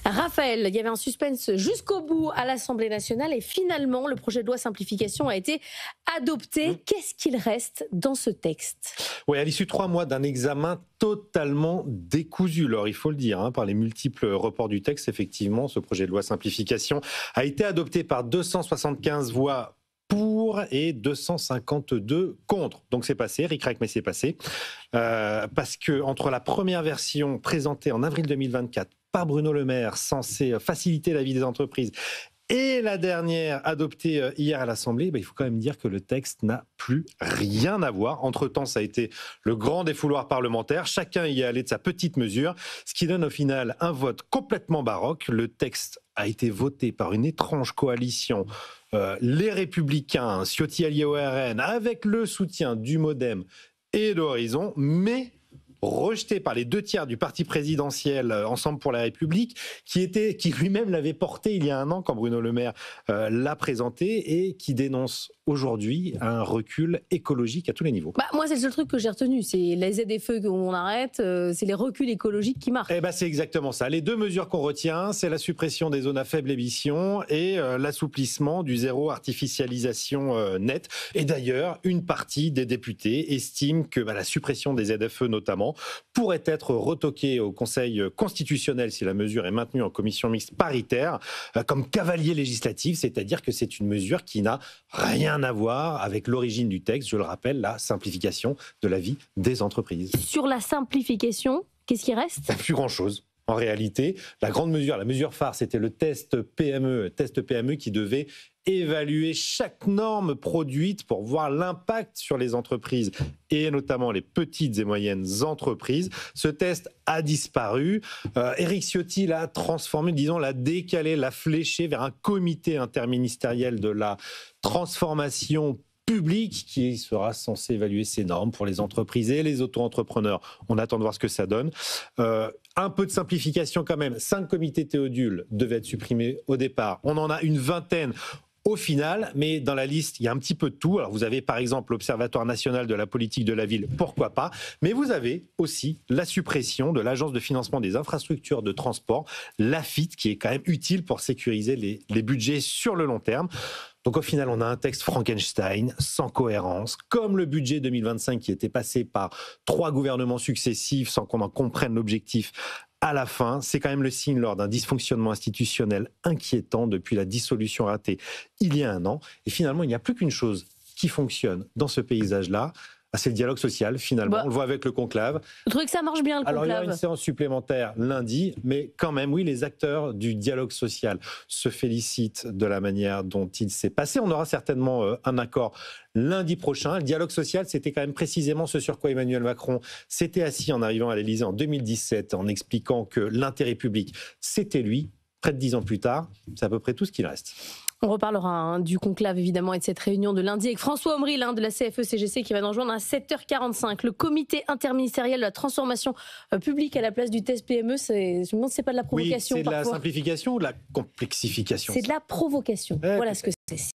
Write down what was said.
Raphaël, il y avait un suspense jusqu'au bout à l'Assemblée nationale et finalement, le projet de loi simplification a été adopté. Qu'est-ce qu'il reste dans ce texte? Oui, à l'issue de 3 mois d'un examen totalement décousu, alors il faut le dire, par les multiples reports du texte, effectivement, ce projet de loi simplification a été adopté par 275 voix pour et 252 contre. Donc c'est passé, ric-rac, mais c'est passé. Parce que entre la première version présentée en avril 2024 par Bruno Le Maire, censée faciliter la vie des entreprises, et la dernière, adoptée hier à l'Assemblée, il faut quand même dire que le texte n'a plus rien à voir. Entre-temps, ça a été le grand défouloir parlementaire. Chacun y est allé de sa petite mesure, ce qui donne au final un vote complètement baroque. Le texte a été voté par une étrange coalition, les Républicains, Ciotti allié au RN, avec le soutien du MoDem et d'Horizon, mais rejeté par les 2/3 du parti présidentiel Ensemble pour la République, qui lui-même l'avait porté il y a un an quand Bruno Le Maire l'a présenté et qui dénonce aujourd'hui un recul écologique à tous les niveaux. Moi, c'est le seul truc que j'ai retenu, c'est les ZFE qu'on arrête, c'est les reculs écologiques qui marquent. C'est exactement ça. Les deux mesures qu'on retient, c'est la suppression des zones à faible émission et l'assouplissement du zéro artificialisation nette. Et d'ailleurs, une partie des députés estime que la suppression des ZFE notamment pourrait être retoquée au Conseil constitutionnel si la mesure est maintenue en commission mixte paritaire comme cavalier législatif, c'est-à-dire que c'est une mesure qui n'a rien à voir avec l'origine du texte, je le rappelle, la simplification de la vie des entreprises. Sur la simplification, qu'est-ce qui reste? Plus grand-chose. En réalité, la mesure phare, c'était le test PME qui devait évaluer chaque norme produite pour voir l'impact sur les entreprises et notamment les petites et moyennes entreprises. Ce test a disparu. Éric Ciotti l'a transformé, l'a décalé, l'a fléché vers un comité interministériel de la transformation public qui sera censé évaluer ces normes pour les entreprises et les auto-entrepreneurs. On attend de voir ce que ça donne. Un peu de simplification quand même. 5 comités Théodule devaient être supprimés au départ. On en a une vingtaine au final, mais dans la liste, il y a un petit peu de tout. Alors vous avez par exemple l'Observatoire national de la politique de la ville, pourquoi pas, mais vous avez aussi la suppression de l'Agence de financement des infrastructures de transport, l'AFIT, qui est quand même utile pour sécuriser les budgets sur le long terme. Donc au final, on a un texte Frankenstein, sans cohérence, comme le budget 2025 qui était passé par 3 gouvernements successifs sans qu'on en comprenne l'objectif à la fin. C'est quand même le signe lors d'un dysfonctionnement institutionnel inquiétant depuis la dissolution ratée il y a un an. Et finalement, il n'y a plus qu'une chose qui fonctionne dans ce paysage-là, c'est le dialogue social, finalement. On le voit avec le conclave. Le truc, ça marche bien, le conclave. Alors, il y a une séance supplémentaire lundi, mais quand même, oui, les acteurs du dialogue social se félicitent de la manière dont il s'est passé. On aura certainement un accord lundi prochain. Le dialogue social, c'était quand même précisément ce sur quoi Emmanuel Macron s'était assis en arrivant à l'Élysée en 2017, en expliquant que l'intérêt public, c'était lui. Près de 10 ans plus tard, c'est à peu près tout ce qu'il reste. On reparlera du conclave évidemment et de cette réunion de lundi avec François Omril de la CFE-CGC qui va nous rejoindre à 7h45. Le comité interministériel de la transformation publique à la place du test PME, je me demande si c'est pas de la provocation. Oui, c'est de parfois. la simplification ou de la complexification? C'est de la provocation. Voilà ce que c'est.